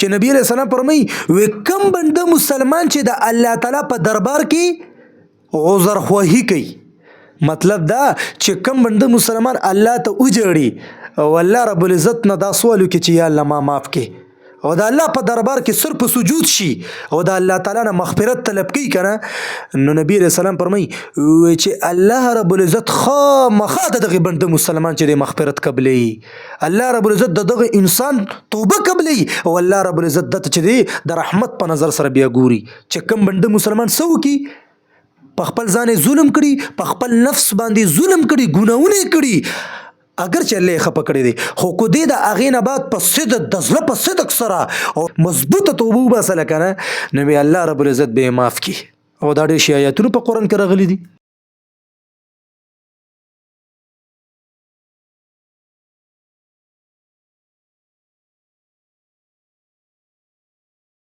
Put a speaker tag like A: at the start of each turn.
A: چې نبی علیہ السلام فرمایي وې کم بنده مسلمان چې د الله تعالی په دربار کې عذر خواهی کوي، مطلب دا چې کم بنده مسلمان الله ته وجړي او الله رب العزت نه دا سوال وکړي چې یا الله ما معاف کړي او د الله په دربار کې صرف سجود شي او د الله تعالی نه مغفرت طلب کوي کنه، نو نبی علیہ السلام فرمایي چې الله رب العزت خامخا دغه بنده مسلمان چې د مغفرت قبلي، الله رب العزت دغه انسان توبه قبلي او الله رب العزت دته چې د رحمت په نظر سره بیا ګوري چې کم بنده مسلمان سو کی په خپل ځان ظلم کړي، په خپل نفس باندې ظلم کړي، ګناونه کړي، اگر چې الله خپه کړی دی خو کو دې د اغې نه بعد په صدق د زړه په صدق سره او مضبوطه توبه وباسله کنه، نو الله رب العزت به معاف کړي. او دا ډېر شي آیاتونه په قرآن کې راغلي دي.